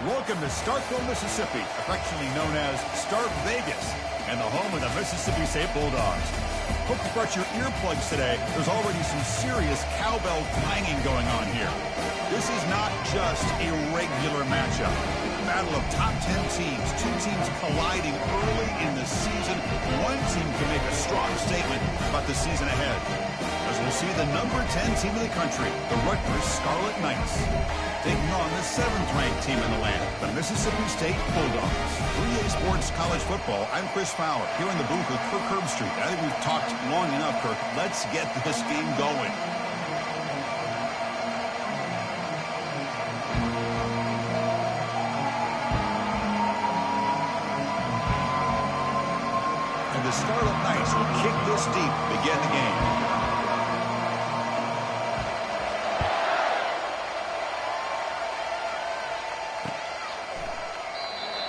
Welcome to Starkville, Mississippi, affectionately known as Stark Vegas, and the home of the Mississippi State Bulldogs. Hope you brought your earplugs today. There's already some serious cowbell clanging going on here. This is not just a regular matchup. Battle of top 10 teams, two teams colliding early in the season. One team can make a strong statement about the season ahead, as we'll see the number 10 team in the country, the Rutgers Scarlet Knights, taking on the 7th-ranked team in the land, the Mississippi State Bulldogs. 3A Sports College Football, I'm Chris Fowler, here in the booth with Kirk Herbstreit. I think we've talked long enough, Kirk. Let's get this game going. And the Scarlet Knights will kick this deep to begin the game.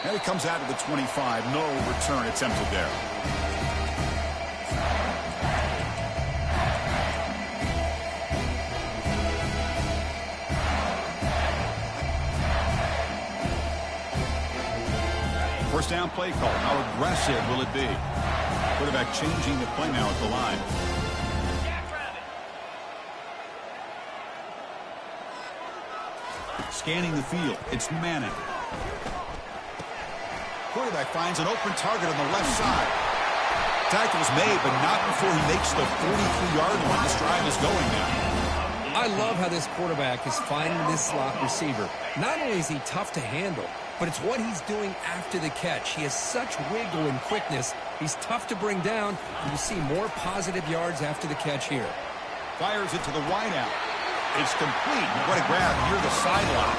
And he comes out to the 25. No return attempted there. First down play call. How aggressive will it be? Quarterback changing the play now at the line. Scanning the field. It's Manning. Quarterback finds an open target on the left side. Tackle is made, but not before he makes the 43-yard line. This drive is going now. I love how this quarterback is finding this slot receiver. Not only is he tough to handle, but it's what he's doing after the catch. He has such wiggle and quickness. He's tough to bring down, and you see more positive yards after the catch here. Fires it to the wideout. It's complete. What a grab near the sideline.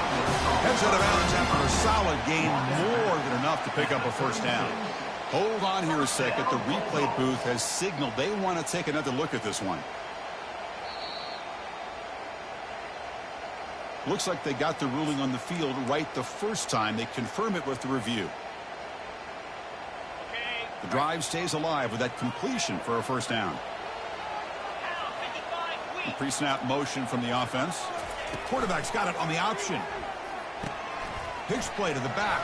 Heads out of bounds after a solid gain, more than enough to pick up a first down. Hold on here a second. The replay booth has signaled they want to take another look at this one. Looks like they got the ruling on the field right the first time. They confirm it with the review. The drive stays alive with that completion for a first down. Pre-snap motion from the offense. The quarterback's got it on the option. Pitch play to the back.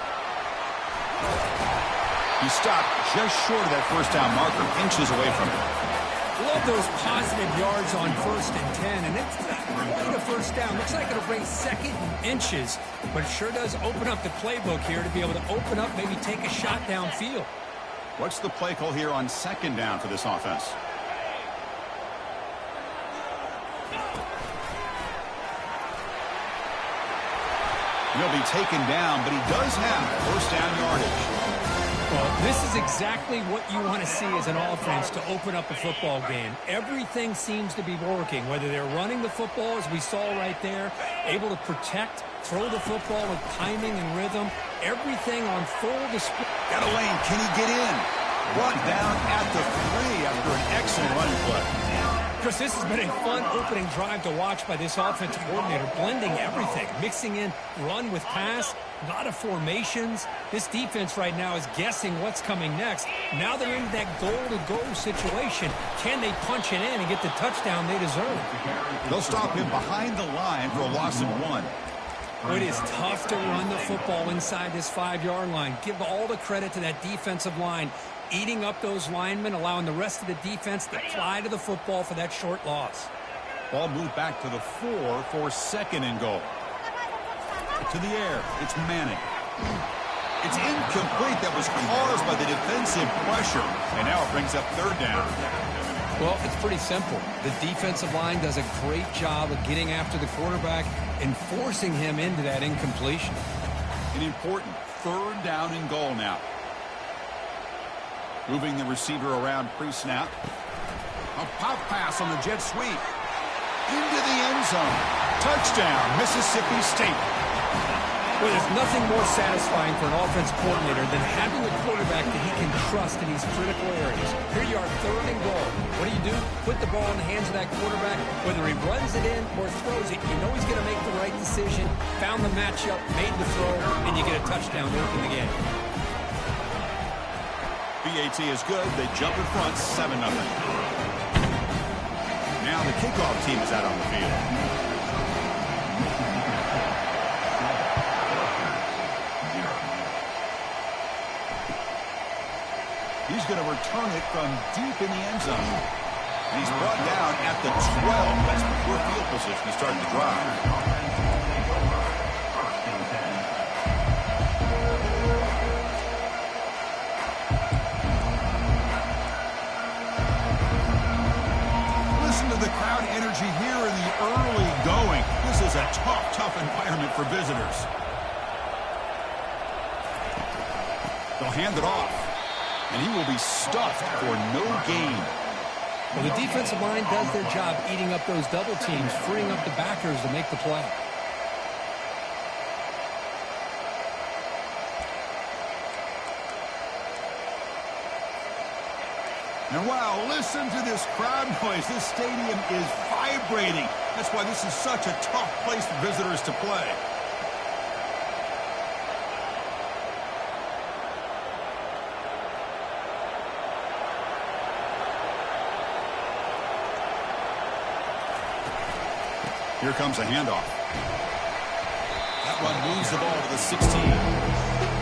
He stopped just short of that first down marker, inches away from it. Love those positive yards on 1st and 10, and it's not really a first down. Looks like it'll bring 2nd and inches, but it sure does open up the playbook here to be able to open up, maybe take a shot downfield. What's the play call here on 2nd down for this offense? He'll be taken down, but he does have first down yardage. Well, this is exactly what you want to see as an offense to open up a football game. Everything seems to be working, whether they're running the football, as we saw right there, able to protect, throw the football with timing and rhythm, everything on full display. Got a lane. Can he get in? Brought down at the 3 after an excellent running play. Chris, this has been a fun opening drive to watch by this offensive coordinator, blending everything, mixing in run with pass, a lot of formations. This defense right now is guessing what's coming next. Now they're in that goal-to-go situation. Can they punch it in and get the touchdown they deserve? They'll stop him behind the line for a loss of 1. It is tough to run the football inside this 5-yard line. Give all the credit to that defensive line, eating up those linemen, allowing the rest of the defense to fly to the football for that short loss. Ball moved back to the 4 for 2nd and goal. To the air, it's Manning. It's incomplete. That was caused by the defensive pressure, and now it brings up 3rd down. Well, it's pretty simple. The defensive line does a great job of getting after the quarterback and forcing him into that incompletion. An important 3rd down and goal now. Moving the receiver around pre-snap. A pop pass on the jet sweep. Into the end zone. Touchdown, Mississippi State. Well, there's nothing more satisfying for an offense coordinator than having a quarterback that he can trust in these critical areas. Here you are, 3rd and goal. What do? Put the ball in the hands of that quarterback. Whether he runs it in or throws it, you know he's going to make the right decision. Found the matchup, made the throw, and you get a touchdown to open the game. BAT is good. They jump in front, 7-0. Now the kickoff team is out on the field. going to return it from deep in the end zone. And he's brought down at the 12. That's poor field position to start the drive. The crowd energy here in the early going. This is a tough environment for visitors. They'll hand it off, and he will be stuffed for no gain. Well, the defensive line does their job eating up those double teams, freeing up the backers to make the play. And wow, listen to this crowd noise. This stadium is vibrating. That's why this is such a tough place for visitors to play. Here comes a handoff. That one moves the ball to the 16.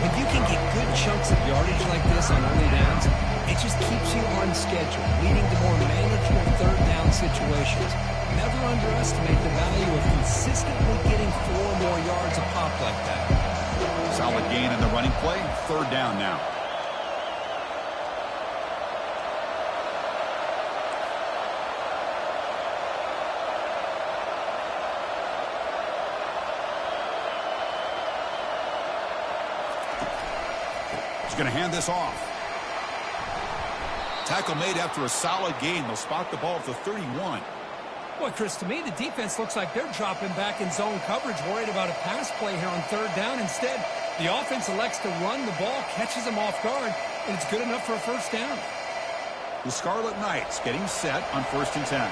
When you can get good chunks of yardage like this on early downs, it just keeps you on schedule, leading to more manageable third down situations. Never underestimate the value of consistently getting 4 more yards a pop like that. Solid gain in the running play. Third down now. He's going to hand this off. Tackle made after a solid gain. They'll spot the ball at the 31. Boy, Chris, to me, the defense looks like they're dropping back in zone coverage, worried about a pass play here on third down. Instead, the offense elects to run the ball, catches them off guard, and it's good enough for a first down. The Scarlet Knights getting set on 1st and 10.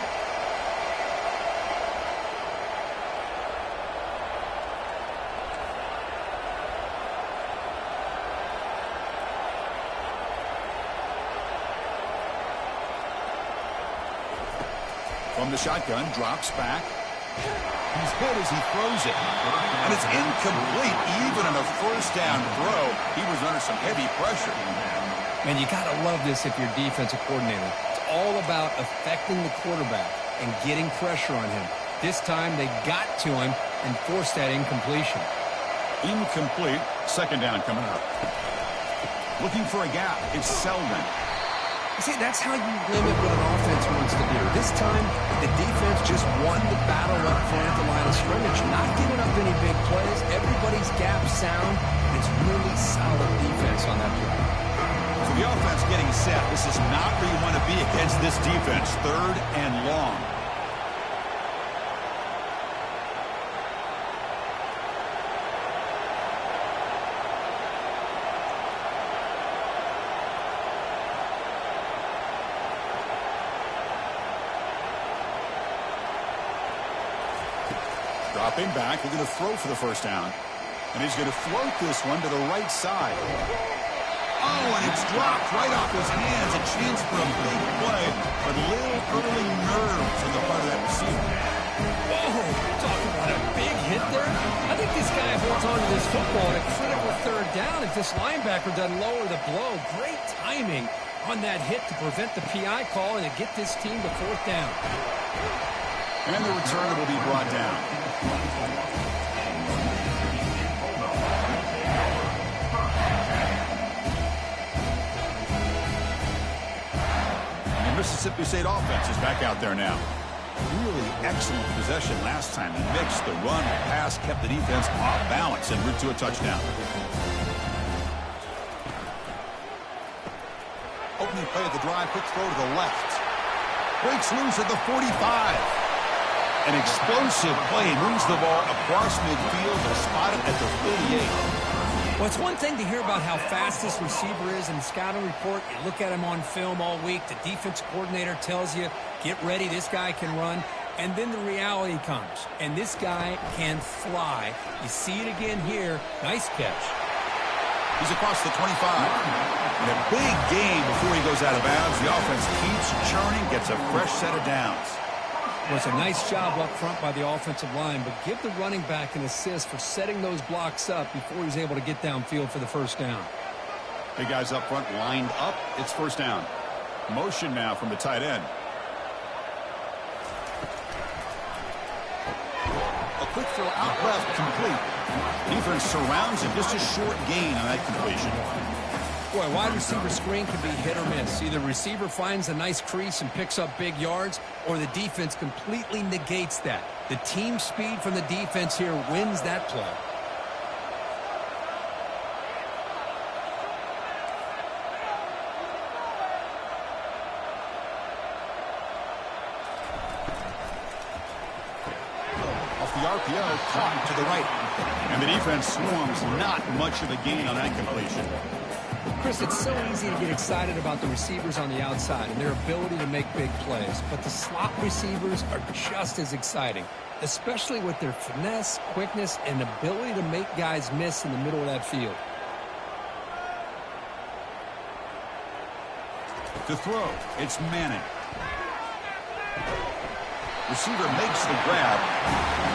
From the shotgun, drops back. He's hit as he throws it. And it's incomplete. Even on a first down throw, he was under some heavy pressure. Man, you got to love this if you're defensive coordinator. It's all about affecting the quarterback and getting pressure on him. This time, they got to him and forced that incompletion. Incomplete. Second down coming up. Looking for a gap. It's Selden. See, that's how you limit what an offense wants to do. This time, the defense just won the battle up front at the line of scrimmage, not giving up any big plays. Everybody's gap sound. It's really solid defense on that play. So the offense getting set. This is not where you want to be against this defense. Third and long. Dropping back, we're going to throw for the first down. And he's going to float this one to the right side. Oh, and it's dropped right off his hands. A chance for a big play, but little early nerves on the part of that receiver. Oh, talking about a big hit there. I think this guy holds on to this football at a critical third down if this linebacker doesn't lower the blow. Great timing on that hit to prevent the PI call and to get this team to fourth down. And the return will be brought down. The Mississippi State offense is back out there now. Really excellent possession last time. He mixed the run and pass, kept the defense off balance and route to a touchdown. Opening play of the drive, quick throw to the left. Breaks loose at the 45. An explosive play, moves the ball across midfield to spot it at the 38. Well, it's one thing to hear about how fast this receiver is in the scouting report. You look at him on film all week. The defense coordinator tells you, get ready, this guy can run. And then the reality comes, and this guy can fly. You see it again here. Nice catch. He's across the 25. And a big gain before he goes out of bounds. The offense keeps churning, gets a fresh set of downs. Well, it's a nice job up front by the offensive line, but give the running back an assist for setting those blocks up before he's able to get downfield for the first down. The guys up front lined up. It's first down. Motion now from the tight end. A quick throw out left, complete. Defense surrounds him. Just a short gain on that completion. Boy, wide receiver screen can be hit or miss. Either receiver finds a nice crease and picks up big yards, or the defense completely negates that. The team speed from the defense here wins that play. Off the RPO, caught to the right. And the defense swarms. Not much of a gain on that completion. Chris, it's so easy to get excited about the receivers on the outside and their ability to make big plays, but the slot receivers are just as exciting, especially with their finesse, quickness, and ability to make guys miss in the middle of that field. To throw, it's Manning. Receiver makes the grab.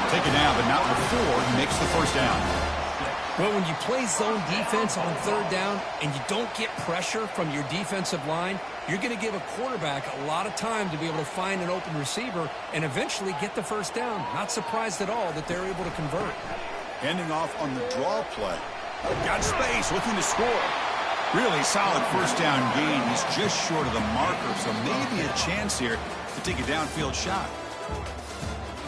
Take it down, but not before he makes the first down. Well, when you play zone defense on third down and you don't get pressure from your defensive line, you're going to give a quarterback a lot of time to be able to find an open receiver and eventually get the first down. Not surprised at all that they're able to convert. Handing off on the draw play. Got space, looking to score. Really solid first down gain. He's just short of the marker, so maybe a chance here to take a downfield shot.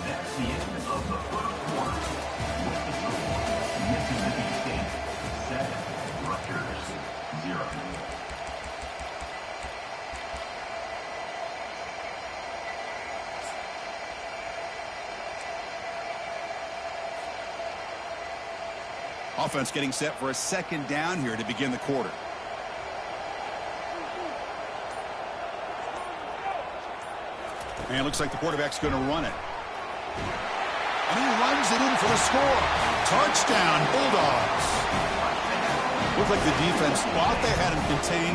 That's the end of the first quarter. Mississippi State 7, Rutgers 0. Offense getting set for a second down here to begin the quarter. And it looks like the quarterback's going to run it. And he runs it in for the score. Touchdown, Bulldogs. Looked like the defense thought they had him contained.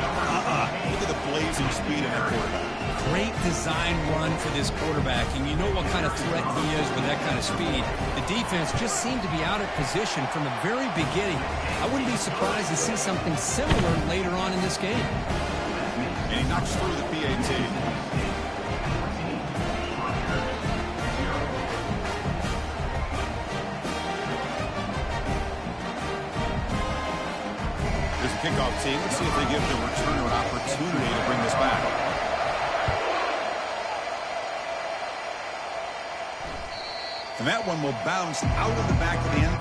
Look at the blazing speed of that quarterback. Great design run for this quarterback, and you know what kind of threat he is with that kind of speed. The defense just seemed to be out of position from the very beginning. I wouldn't be surprised to see something similar later on in this game. And he knocks through the PAT. There's a kickoff team. Let's see if they give the returner an opportunity to bring this back. And that one will bounce out of the back of the end.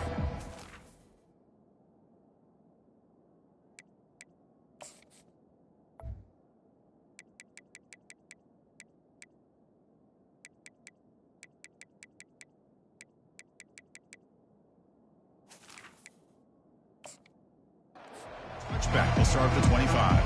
Touchback will start at the 25.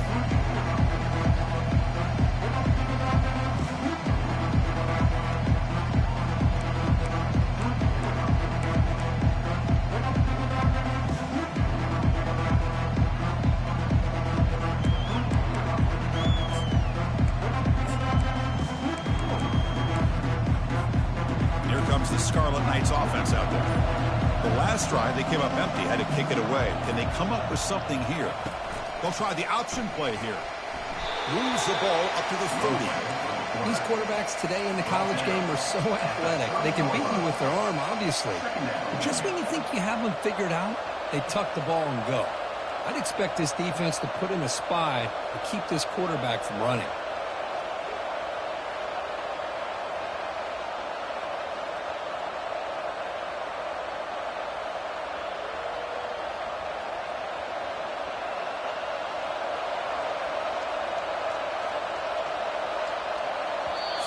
The Scarlet Knights offense out there. The last drive, they came up empty, had to kick it away. Can they come up with something here? They'll try the option play here. Moves the ball up to the 30. These quarterbacks today in the college game are so athletic. They can beat you with their arm, obviously. Just when you think you have them figured out, they tuck the ball and go. I'd expect this defense to put in a spy to keep this quarterback from running.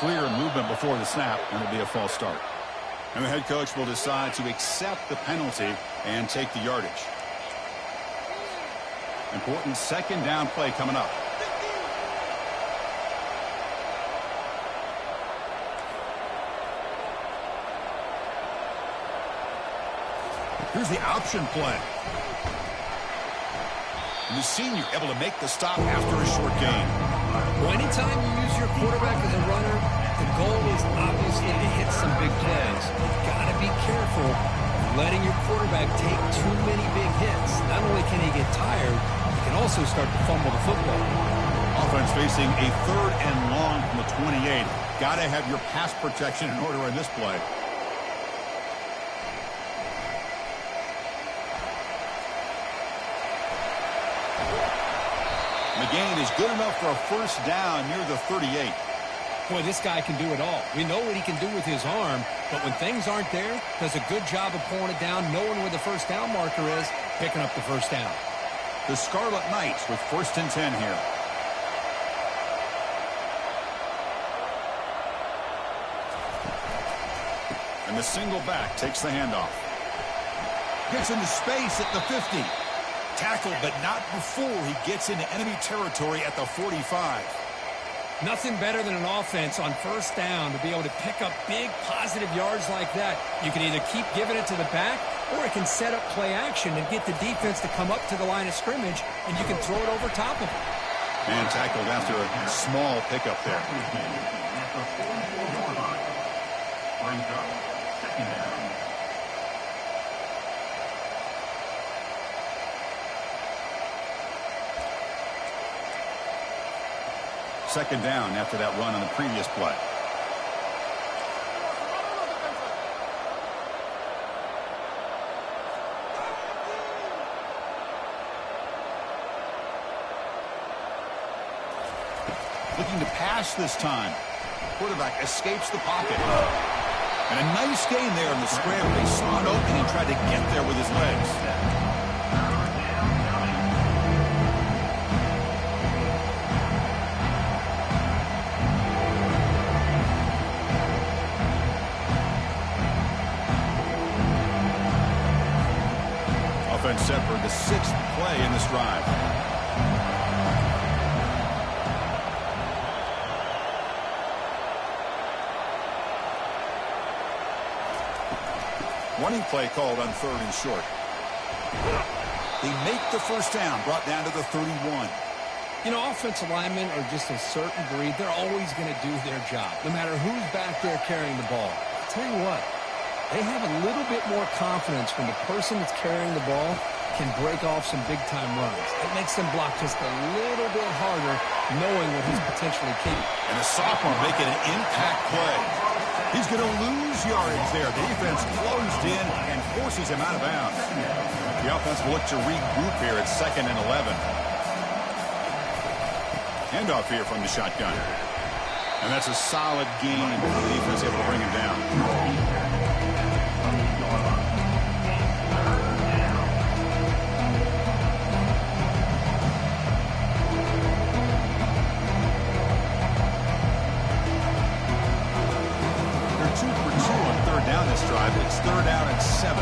Clear movement before the snap, and it'll be a false start. And the head coach will decide to accept the penalty and take the yardage. Important second down play coming up. Here's the option play. And the senior able to make the stop after a short gain. Well, anytime you use your quarterback as a runner, the goal is obviously to hit some big plays. You've got to be careful of letting your quarterback take too many big hits. Not only can he get tired, he can also start to fumble the football. Offense facing a 3rd and long from the 28. Got to have your pass protection in order in this play. The gain is good enough for a first down near the 38. Boy, this guy can do it all. We know what he can do with his arm, but when things aren't there, does a good job of pulling it down, knowing where the first down marker is, picking up the first down. The Scarlet Knights with 1st and 10 here. And the single back takes the handoff. Gets into space at the 50. Tackled, but not before he gets into enemy territory at the 45. Nothing better than an offense on first down to be able to pick up big positive yards like that. You can either keep giving it to the back, or it can set up play action and get the defense to come up to the line of scrimmage, and you can throw it over top of it. And tackled after a small pickup there. Brings up 2nd down. Second down after that run on the previous play. Looking to pass this time. Quarterback escapes the pocket. And a nice gain there in the scramble. He saw an opening and tried to get there with his legs. Offense set for the 6th play in this drive. Running play called on 3rd and short. They make the first down, brought down to the 31. You know, offensive linemen are just a certain breed. They're always going to do their job, no matter who's back there carrying the ball. I'll tell you what, they have a little bit more confidence when the person that's carrying the ball can break off some big-time runs. It makes them block just a little bit harder, knowing what he's potentially capable. And the sophomore making an impact play. He's going to lose yardage there. The defense closed in and forces him out of bounds. The offense will look to regroup here at 2nd and 11. Handoff here from the shotgun. And that's a solid gain. The defense able to bring him down. Drive. It's 3rd down and 7.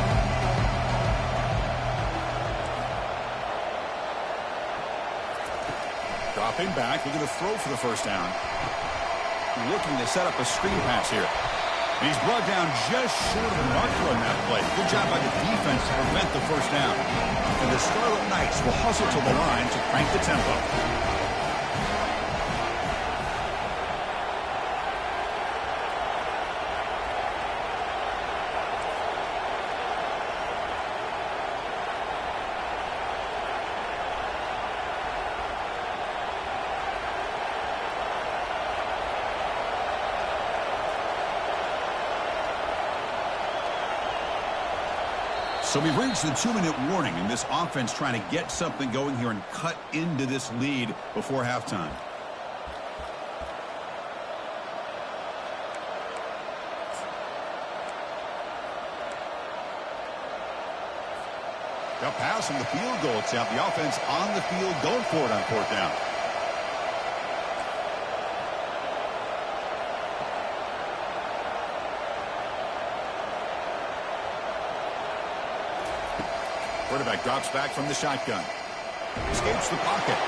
Dropping back, looking to throw for the first down. Looking to set up a screen pass here. And he's brought down just short of the marker on that play. Good job by the defense to prevent the first down. And the Scarlet Knights will hustle to the line to crank the tempo. So we've reached the 2-minute warning, and this offense trying to get something going here and cut into this lead before halftime. They'll pass on the field goal attempt. The offense on the field going for it on 4th down. Quarterback drops back from the shotgun. Escapes the pocket.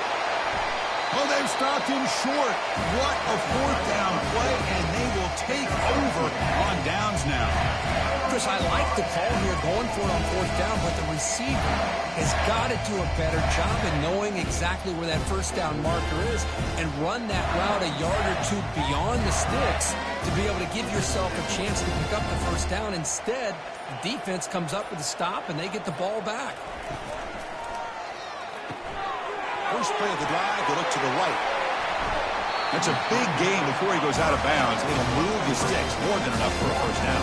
Oh, they've stopped him short. What a fourth down play, and they will take over on downs now. Chris, I like the call here going for it on fourth down, but the receiver has got to do a better job in knowing exactly where that first down marker is and run that route a yard or two beyond the sticks to be able to give yourself a chance to pick up the first down. Instead, the defense comes up with a stop, and they get the ball back. First play of the drive, they look to the right. That's a big gain before he goes out of bounds. It'll move the sticks more than enough for a first down.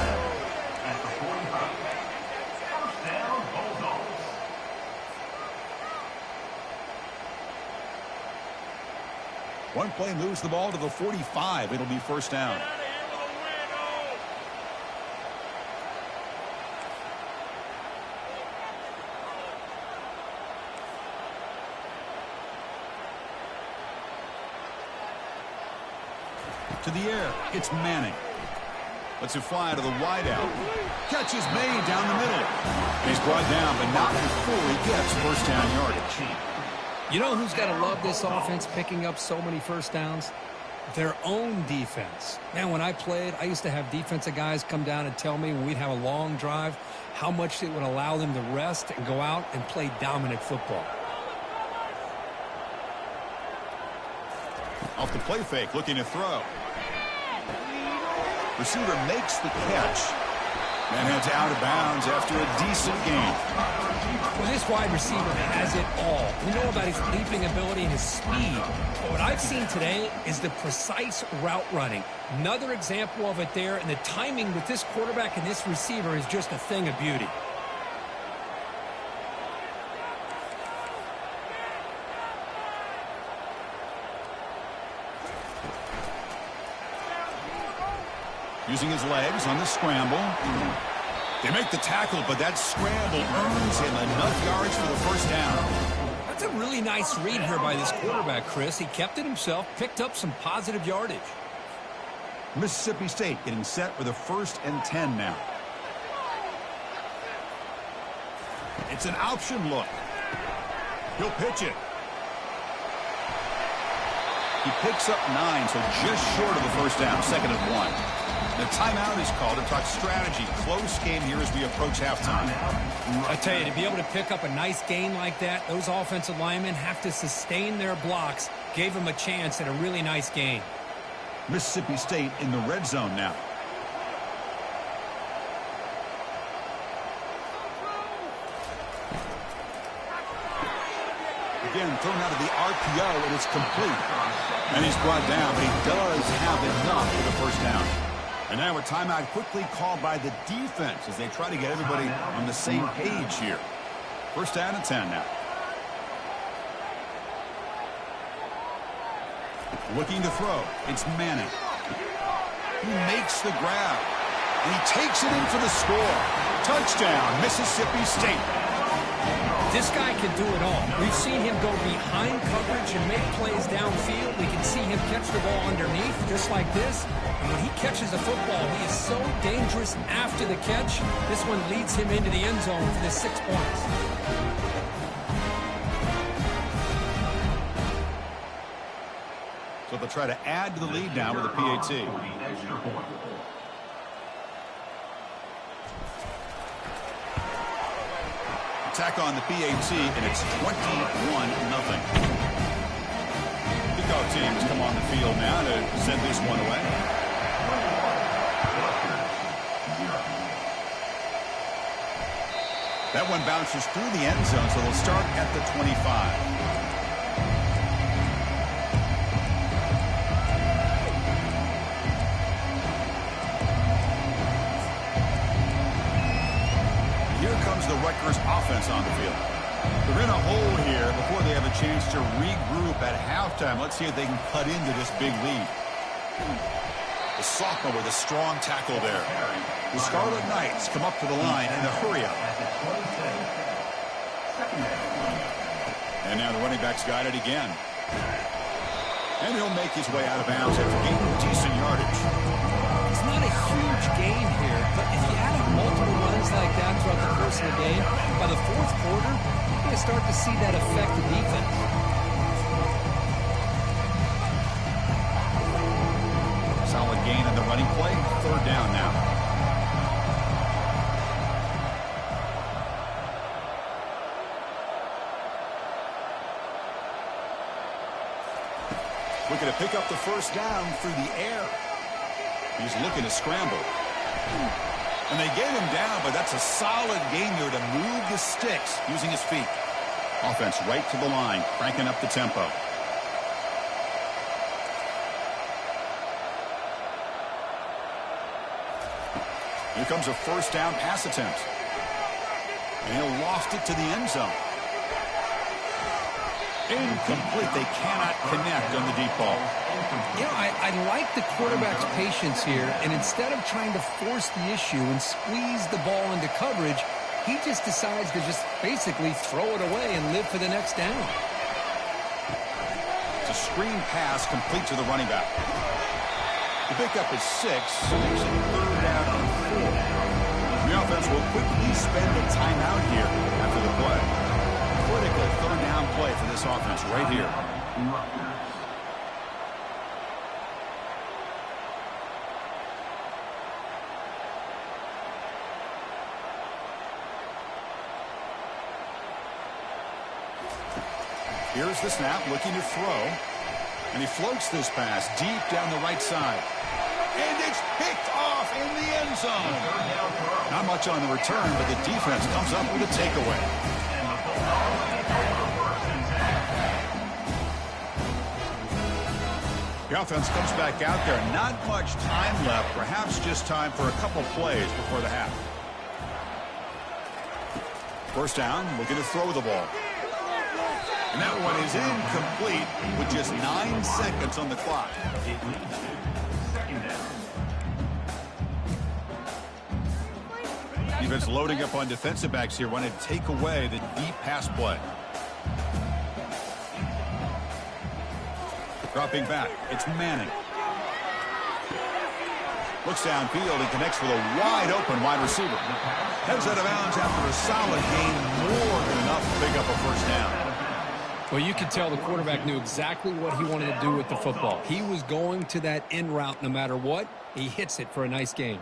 At the 45. First down, Bulldogs. One play moves the ball to the 45. It'll be first down. To the air, it's Manning. Lets it fly to the wideout. Catch is made down the middle. He's brought down, but not before he gets first down yardage. You know who's got to love this offense picking up so many first downs? Their own defense. Man, when I played, I used to have defensive guys come down and tell me when we'd have a long drive how much it would allow them to rest and go out and play dominant football. Off the play fake, looking to throw. Receiver makes the catch and heads out of bounds after a decent gain. Well, this wide receiver has it all. We know about his leaping ability and his speed. But what I've seen today is the precise route running. Another example of it there, and the timing with this quarterback and this receiver is just a thing of beauty. Using his legs on the scramble. They make the tackle, but that scramble earns him enough yards for the first down. That's a really nice read here by this quarterback, Chris. He kept it himself, picked up some positive yardage. Mississippi State getting set for the 1st and 10 now. It's an option look. He'll pitch it. He picks up 9, so just short of the first down, 2nd and 1. The timeout is called to talk strategy. Close game here as we approach halftime. I tell you, to be able to pick up a nice gain like that, those offensive linemen have to sustain their blocks. Gave them a chance at a really nice gain. Mississippi State in the red zone now. Again, thrown out of the RPO, and it's complete. And he's brought down, but he does have enough for the first down. And now a timeout quickly called by the defense as they try to get everybody on the same page here. First down and 10 now. Looking to throw. It's Manning. He makes the grab. And he takes it in for the score. Touchdown, Mississippi State. This guy can do it all. We've seen him go behind coverage and make plays downfield. We can see him catch the ball underneath, just like this. And when he catches a football, he is so dangerous after the catch. This one leads him into the end zone for the 6 points. So they'll try to add to the lead now with a PAT. Attack on the PAT, and it's 21-0. Kickoff teams come on the field now to send this one away. That one bounces through the end zone, so they'll start at the 25. The Rutgers offense on the field. They're in a hole here before they have a chance to regroup at halftime. Let's see if they can cut into this big lead. The sophomore with a strong tackle there. The Scarlet Knights come up to the line in a hurry-up. And now the running back's got it again. And he'll make his way out of bounds after gaining decent yardage. It's not a huge gain here, but if you add up multiple runs like that throughout the course of the game, by the 4th quarter, you're going to start to see that affect the defense. gain on the running play. Third down now. Looking to pick up the first down through the air. He's looking to scramble. And they get him down, but that's a solid gain there to move the sticks using his feet. Offense right to the line, cranking up the tempo. Here comes a first down pass attempt. And he'll loft it to the end zone. Incomplete. They cannot connect on the deep ball. You know, I like the quarterback's patience here, and instead of trying to force the issue and squeeze the ball into coverage, he just decides to just basically throw it away and live for the next down. It's a screen pass complete to the running back. The pickup is 6, makes it third down and 4. The offense will quickly spend a timeout here after the play. Critical third down play for this offense right here. Here's the snap, looking to throw. And he floats this pass deep down the right side. And it's picked off in the end zone. Not much on the return, but the defense comes up with a takeaway. The offense comes back out there. Not much time left. Perhaps just time for a couple plays before the half. First down, looking to throw the ball. And that one is incomplete with just 9 seconds on the clock. Defense loading up on defensive backs here, wanting to take away the deep pass play. Dropping back, it's Manning. Looks downfield and connects with a wide-open wide receiver. Heads out of bounds after a solid gain, more than enough to pick up a first down. Well, you could tell the quarterback knew exactly what he wanted to do with the football. He was going to that in route no matter what. He hits it for a nice gain.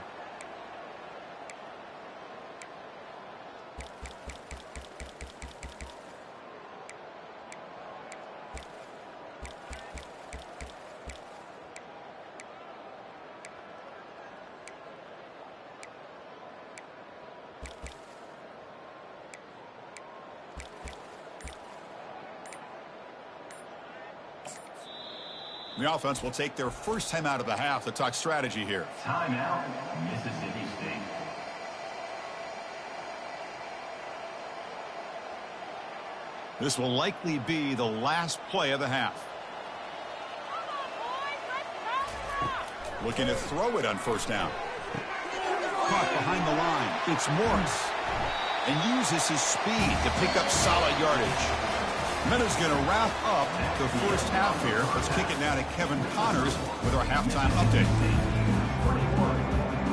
The offense will take their first time out of the half to talk strategy here. Timeout, Mississippi State. This will likely be the last play of the half. Looking to throw it on first down. Caught behind the line. It's Morris. And uses his speed to pick up solid yardage. Minuta's going to wrap up the first half here. Let's kick it now to Kevin Connors with our halftime update. 41,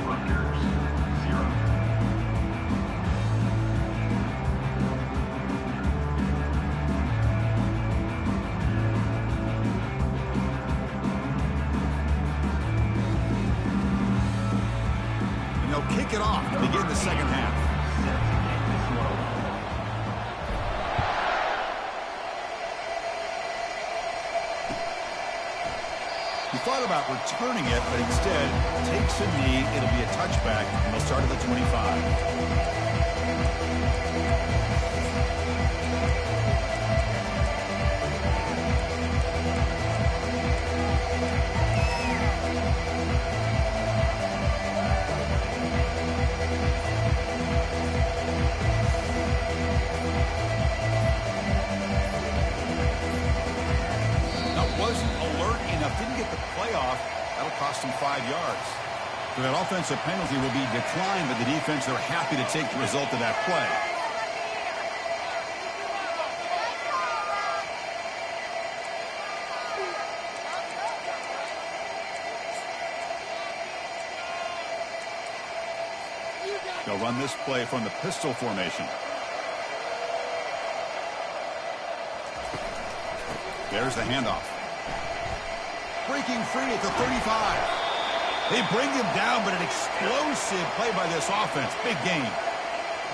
Rutgers, 0. And they'll kick it off to begin the second half. He thought about returning it, but instead takes a knee. It'll be a touchback, and they'll start at the 25. Didn't get the playoff. That'll cost him 5 yards. So that offensive penalty will be declined, but the defense, they're happy to take the result of that play. They'll run this play from the pistol formation. There's the handoff. Breaking free at the 35. They bring him down, but an explosive play by this offense. Big game.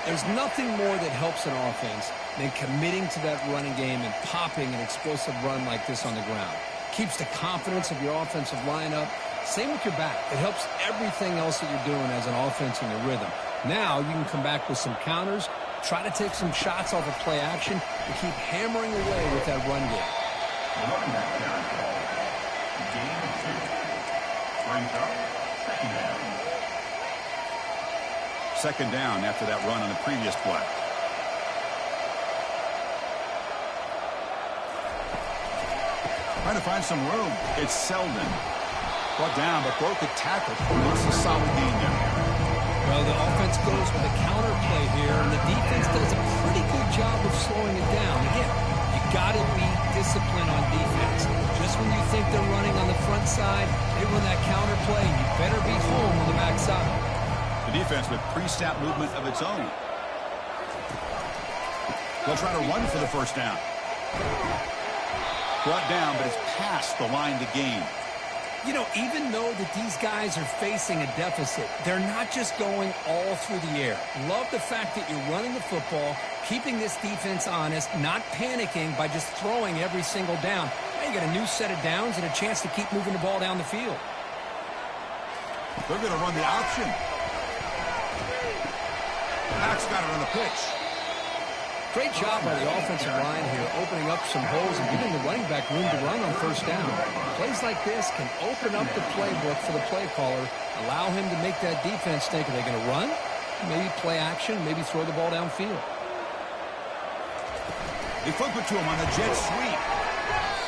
There's nothing more that helps an offense than committing to that running game and popping an explosive run like this on the ground. Keeps the confidence of your offensive lineup. Same with your back. It helps everything else that you're doing as an offense in your rhythm. Now you can come back with some counters, try to take some shots off of play action, and keep hammering away with that run game. Running back carry call. Gain of 2. Brings up second down. Second down after that run on the previous play. Trying to find some room. It's Selden. Brought down, but broke a tackle. It's a solid game there. Well, the offense goes with a counter play here, and the defense does a pretty good job of slowing it down. Again, you got to be disciplined on defense. Just when you think they're running on the front side, they run that counter play, and you better be home on the back side. The defense with pre-snap movement of its own. They'll try to run for the first down. Brought down, but it's past the line to gain. You know, even though that these guys are facing a deficit, they're not just going all through the air. Love the fact that you're running the football, keeping this defense honest, not panicking by just throwing every single down. Now you got a new set of downs and a chance to keep moving the ball down the field. They're going to run the option. Max got it on the pitch. Great job by the offensive line here, opening up some holes and giving the running back room to run on first down. Plays like this can open up the playbook for the play caller, allow him to make that defense think, are they going to run? Maybe play action, maybe throw the ball downfield. They flip it to him on the jet sweep.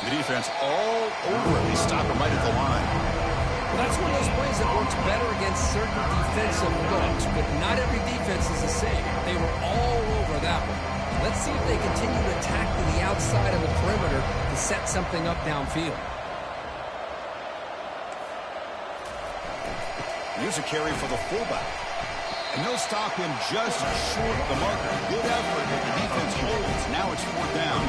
The defense all over it. They stop him right at the line. Well, that's one of those plays that works better against certain defensive looks, but not every defense is the same. They were all over that one. Let's see if they continue to attack to the outside of the perimeter to set something up downfield. Here's a carry for the fullback. And they'll stop him just short of the marker. Good effort, but the defense holds. Now it's fourth down.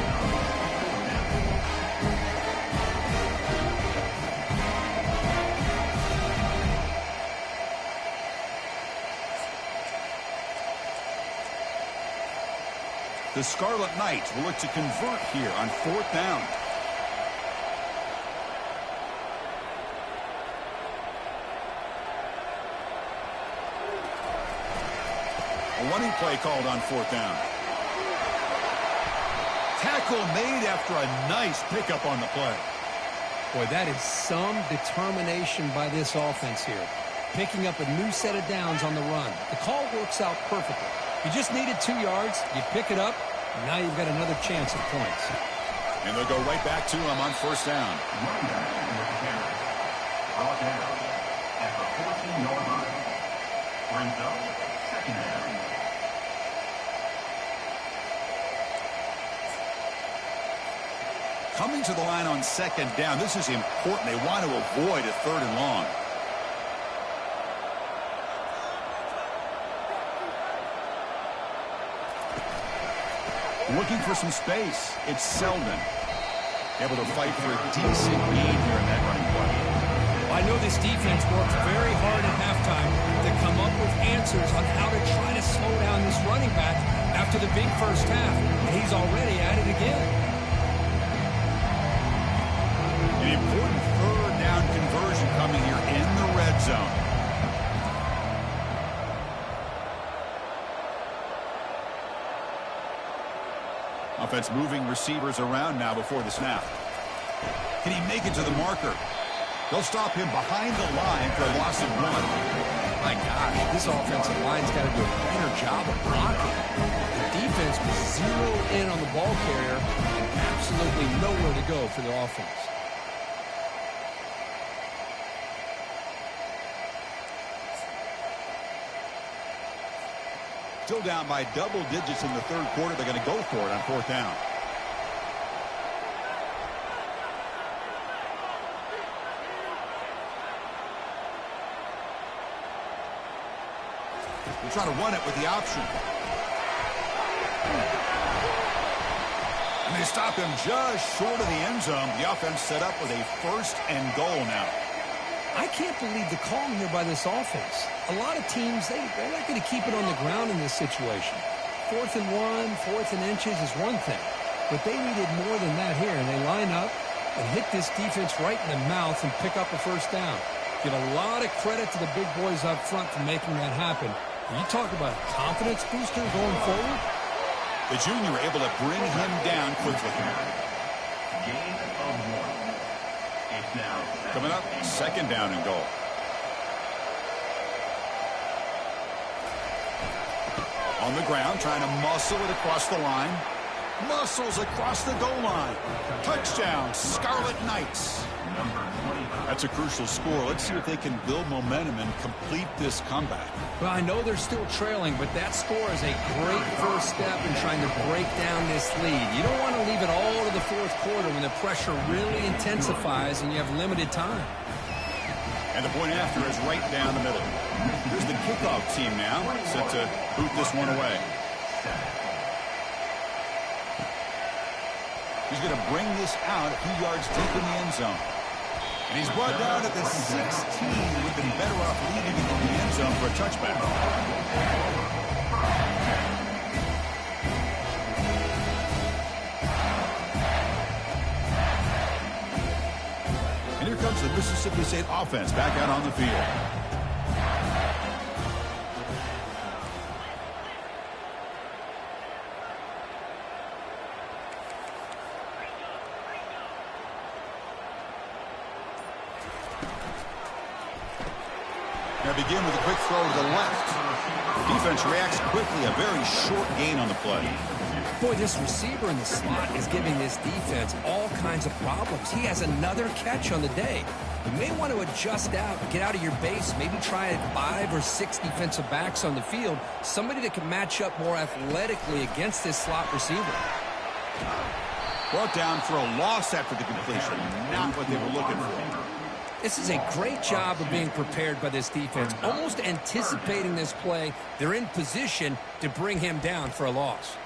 The Scarlet Knights will look to convert here on fourth down. A running play called on fourth down. Tackle made after a nice pickup on the play. Boy, that is some determination by this offense here. Picking up a new set of downs on the run. The call works out perfectly. You just needed 2 yards. You pick it up. And now you've got another chance at points. And they'll go right back to him on first down. Brought down at the 14-yard line. Brings up second down. Coming to the line on second down. This is important. They want to avoid a third and long. Looking for some space. It's Selden. Able to fight for a decent gain here in that running play. I know this defense worked very hard at halftime to come up with answers on how to try to slow down this running back after the big first half. And he's already at it again. An important third down conversion coming here in the red zone. Offense moving receivers around now before the snap. Can he make it to the marker? They'll stop him behind the line for a loss of 1. My gosh, this offensive line's got to do a better job of blocking. The defense was zeroed in on the ball carrier and absolutely nowhere to go for the offense. Still down by double digits in the third quarter. They're going to go for it on fourth down. We'll try to run it with the option. And they stop him just short of the end zone. The offense set up with a first and goal now. I can't believe the call here by this offense. A lot of teams, they're not going to keep it on the ground in this situation. 4th and 1, 4th and inches is one thing. But they needed more than that here, and they line up and hit this defense right in the mouth and pick up a first down. Give a lot of credit to the big boys up front for making that happen. You talk about a confidence booster going forward. The junior able to bring him down quickly. Gain of 1. It's now Coming up, 2nd down and goal. On the ground, trying to muscle it across the line. Muscles across the goal line. Touchdown, Scarlet Knights. That's a crucial score. Let's see if they can build momentum and complete this comeback. Well, I know they're still trailing, but that score is a great first step in trying to break down this lead. You don't want to leave it all to the 4th quarter when the pressure really intensifies and you have limited time. And the point after is right down the middle. Here's the kickoff team now, set to boot this one away. He's going to bring this out a few yards deep in the end zone. And he's brought down at the 16. We've been better off leading into the end zone for a touchback. And here comes the Mississippi State offense back out on the field. Now begin with a quick throw to the left. The defense reacts quickly, a very short gain on the play. Boy, this receiver in the slot is giving this defense all kinds of problems. He has another catch on the day. You may want to adjust out, get out of your base, maybe try 5 or 6 defensive backs on the field, somebody that can match up more athletically against this slot receiver. Brought down for a loss after the completion, not what they were looking for. This is a great job of being prepared by this defense, almost anticipating this play. They're in position to bring him down for a loss.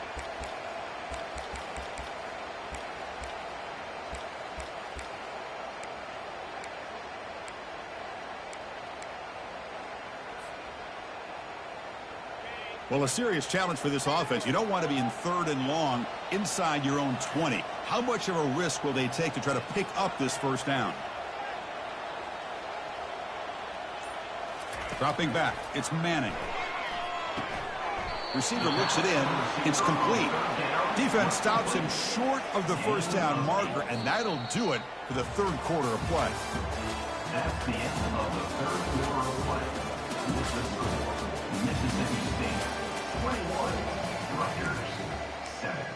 Well, a serious challenge for this offense. You don't want to be in 3rd and long inside your own 20. How much of a risk will they take to try to pick up this first down? Dropping back, it's Manning. Receiver looks it in. It's complete. Defense stops him short of the first down marker, and that'll do it for the 3rd quarter of play. That's the end of the 3rd quarter of play. With the score, Mississippi State 21, Rutgers 7.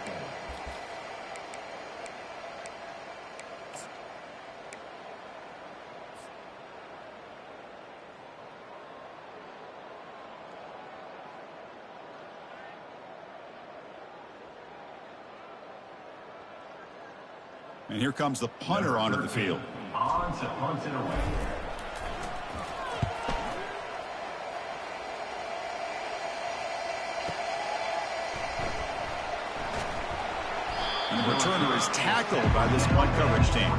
And here comes the punter onto the field. On to punt it away. And the returner is tackled by this punt coverage team.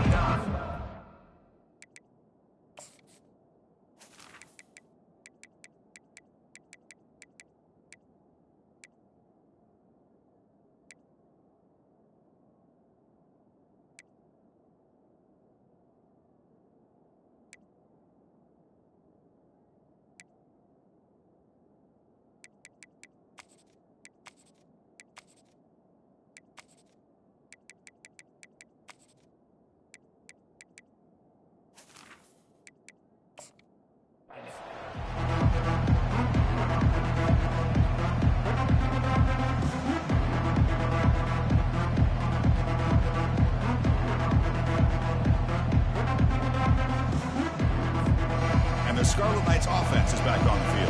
The Scarlet Knights offense is back on the field.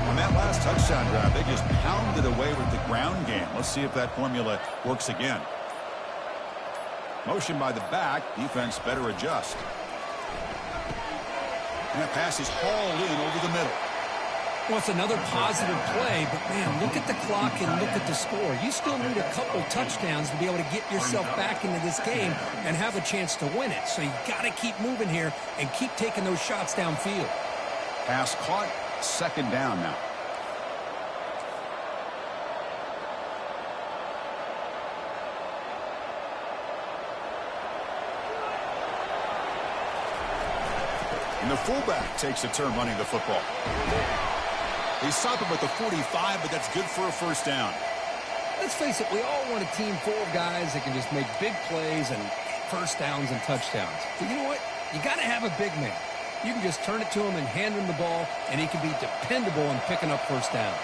On that last touchdown drive, they just pounded away with the ground game. Let's see if that formula works again. Motion by the back. Defense better adjust. And that pass is hauled in over the middle. Well, it's another positive play, but, man, look at the clock and look at the score. You still need a couple touchdowns to be able to get yourself back into this game and have a chance to win it. So you got to keep moving here and keep taking those shots downfield. Pass caught, second down now. And the fullback takes a turn running the football. They stop him at the 45, but that's good for a first down. Let's face it, we all want a team full of guys that can just make big plays and first downs and touchdowns. But you know what? You got to have a big man. You can just turn it to him and hand him the ball, and he can be dependable in picking up first downs.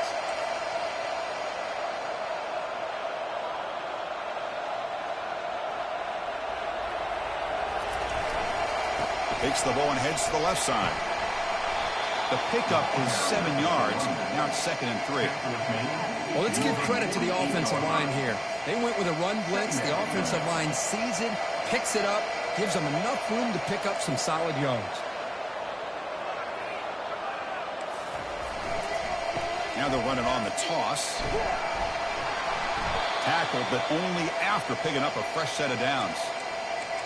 Takes the ball and heads to the left side. The pickup is 7 yards. Now it's 2nd and 3. Well, let's give credit to the offensive line here. They went with a run blitz. The offensive line sees it, picks it up, gives them enough room to pick up some solid yards. Now they're running on the toss. Tackled, but only after picking up a fresh set of downs.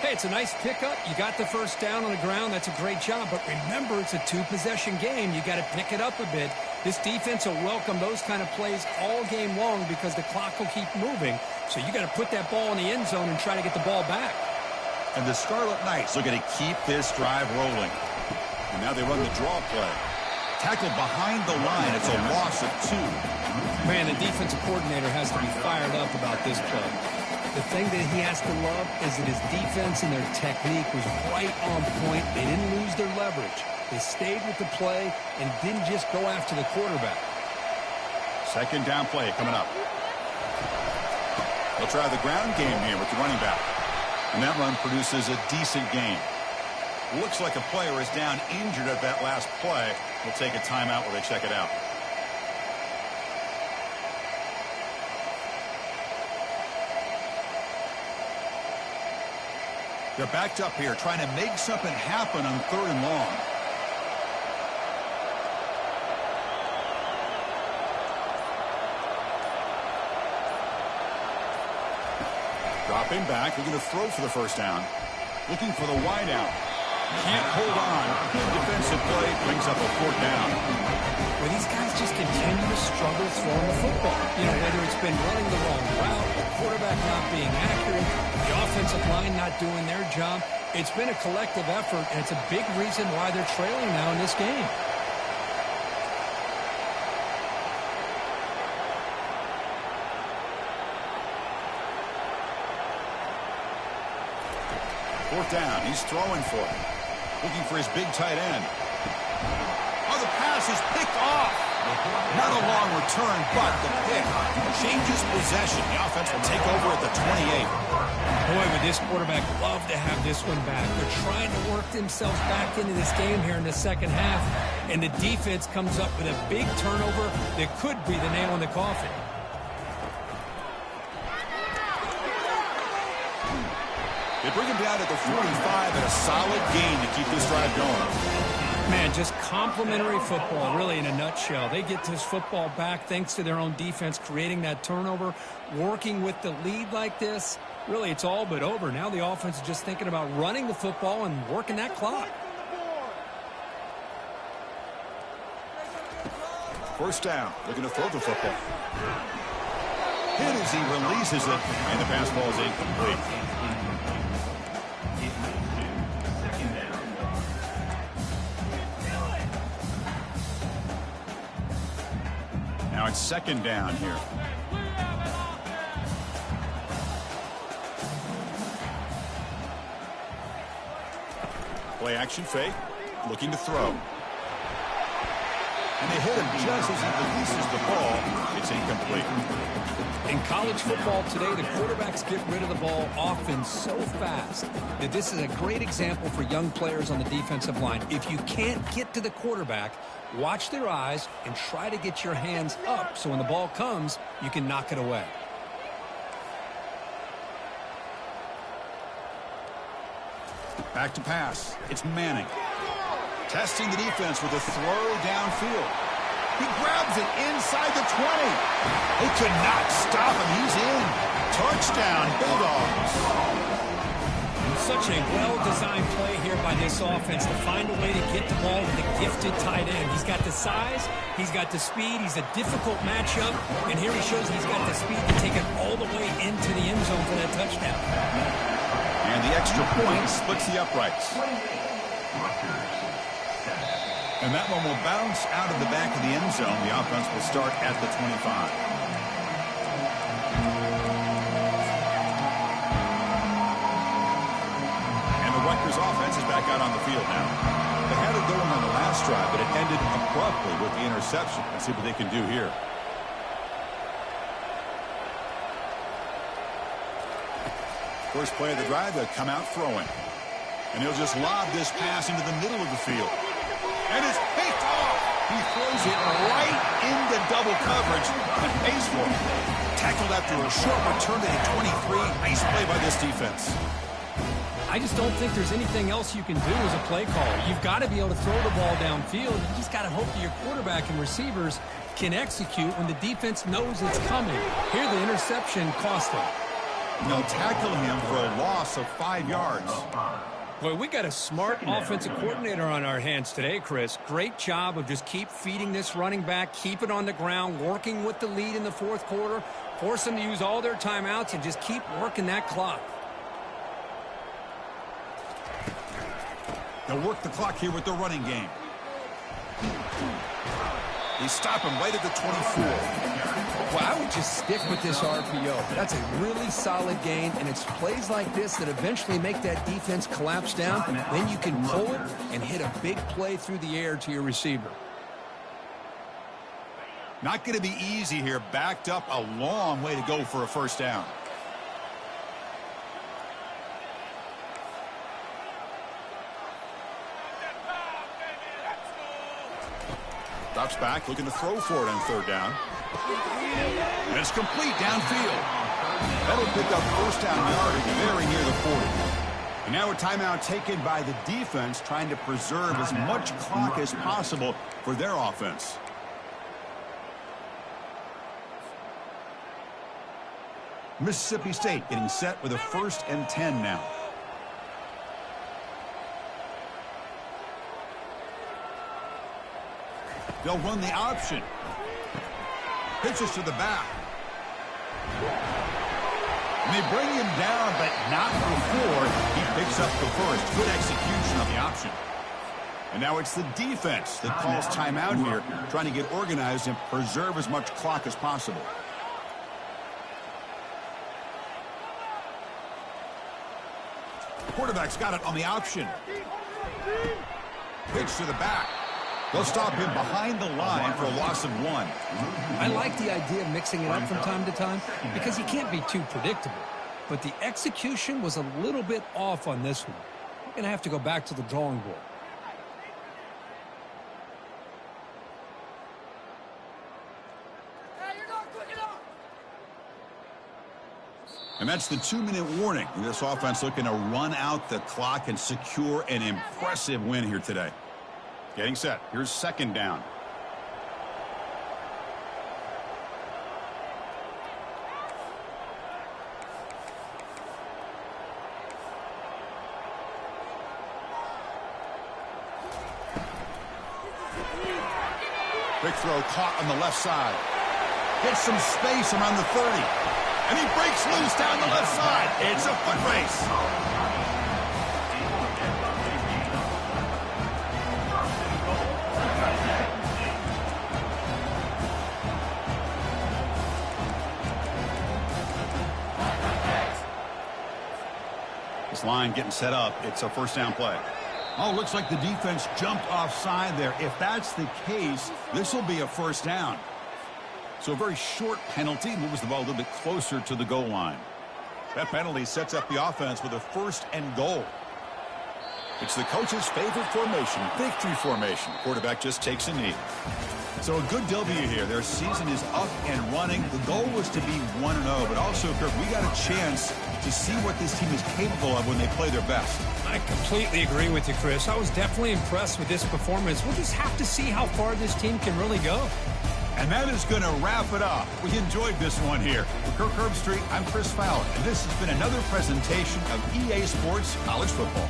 Hey, it's a nice pickup. You got the first down on the ground. That's a great job. But remember, it's a two-possession game. You got to pick it up a bit. This defense will welcome those kind of plays all game long because the clock will keep moving. So you got to put that ball in the end zone and try to get the ball back. And the Scarlet Knights looking to keep this drive rolling. And now they run the draw play. Tackled behind the line. It's a loss of 2. Man, the defensive coordinator has to be fired up about this play. The thing that he has to love is that his defense and their technique was right on point. They didn't lose their leverage. They stayed with the play and didn't just go after the quarterback. Second down play coming up. They'll try the ground game here with the running back. And that run produces a decent gain. Looks like a player is down injured at that last play. We'll take a timeout while they check it out. They're backed up here, trying to make something happen on 3rd and long. Dropping back, they're going to throw for the first down. Looking for the wide out. Can't hold on. Good defensive play, brings up a 4th down. Well, these guys just continue to struggle throwing the football. You know, whether it's been running the wrong route, the quarterback not being accurate, the offensive line not doing their job. It's been a collective effort, and it's a big reason why they're trailing now in this game. Fourth down, he's throwing for it. Looking for his big tight end. Oh, the pass is picked off. Not a long return, but the pick changes possession. The offense will take over at the 28. Boy, would this quarterback love to have this one back. They're trying to work themselves back into this game here in the second half, and the defense comes up with a big turnover that could be the nail in the coffin. They bring him down at the 45 and a solid gain to keep this drive going. Man, just complimentary football, really, in a nutshell. They get this football back thanks to their own defense, creating that turnover, working with the lead like this. Really, it's all but over. Now the offense is just thinking about running the football and working that clock. First down, looking to throw the football. Hit as he releases it, and the pass ball is incomplete. Now it's second down here. Play action fake, looking to throw. And they hit him just as he releases the ball. It's incomplete. In college football today, the quarterbacks get rid of the ball often so fast that this is a great example for young players on the defensive line. If you can't get to the quarterback, watch their eyes and try to get your hands up so when the ball comes, you can knock it away. Back to pass. It's Manning. Testing the defense with a throw downfield. He grabs it inside the 20. They could not stop him. He's in. Touchdown, Bulldogs. Such a well-designed play here by this offense to find a way to get the ball to the gifted tight end. He's got the size, he's got the speed, he's a difficult matchup, and here he shows he's got the speed to take it all the way into the end zone for that touchdown. And the extra point splits the uprights. And that one will bounce out of the back of the end zone. The offense will start at the 25. Rutgers offense is back out on the field now. They had it going on the last drive, but it ended abruptly with the interception. Let's see what they can do here. First play of the drive, they'll come out throwing. And he'll just lob this pass into the middle of the field. And it's picked off. He throws it right into double coverage, but pays for it. Tackled after a short return to the 23. Nice play by this defense. I just don't think there's anything else you can do as a play caller. You've got to be able to throw the ball downfield. You just got to hope that your quarterback and receivers can execute when the defense knows it's coming. Here, the interception cost him. They'll tackle him for a loss of 5 yards. Boy, we got a smart offensive coordinator on our hands today, Chris. Great job of just keep feeding this running back, keep it on the ground, working with the lead in the fourth quarter, force them to use all their timeouts, and just keep working that clock. They'll work the clock here with the running game. They stop him right at the 24. Well, I would just stick with this RPO. That's a really solid gain, and it's plays like this that eventually make that defense collapse down. Then you can pull it and hit a big play through the air to your receiver. Not going to be easy here. Backed up a long way to go for a first down. Drops back, looking to throw for it on third down. And it's complete downfield. That'll pick up first down yardage very near the 40. And now a timeout taken by the defense, trying to preserve as much clock as possible for their offense. Mississippi State getting set with a 1st and 10 now. They'll run the option. Pitches to the back. And they bring him down, but not before he picks up the first. Good execution on the option. And now it's the defense that calls timeout here, trying to get organized and preserve as much clock as possible. Quarterback's got it on the option. Pitch to the back. They'll stop him behind the line for a loss of 1. I like the idea of mixing it up from time to time because he can't be too predictable. But the execution was a little bit off on this one. We're going to have to go back to the drawing board. And that's the 2-minute warning. This offense looking to run out the clock and secure an impressive win here today. Getting set. Here's second down. Big throw caught on the left side. Gets some space around the 30. And he breaks loose down the left side. It's a foot race. This line getting set up. It's a first down play. Oh, looks like the defense jumped offside there. If that's the case, this will be a first down. So a very short penalty moves the ball a little bit closer to the goal line. That penalty sets up the offense with a 1st and goal. It's the coach's favorite formation, victory formation. Quarterback just takes a knee. So a good W here. Their season is up and running. The goal was to be 1-0, but also, Kirk, we got a chance to see what this team is capable of when they play their best. I I completely agree with you, Chris. I was definitely impressed with this performance. We'll just have to see how far this team can really go. And that is going to wrap it up. We enjoyed this one here. For Kirk Herbstreit, I'm Chris Fowler, and this has been another presentation of EA Sports College Football.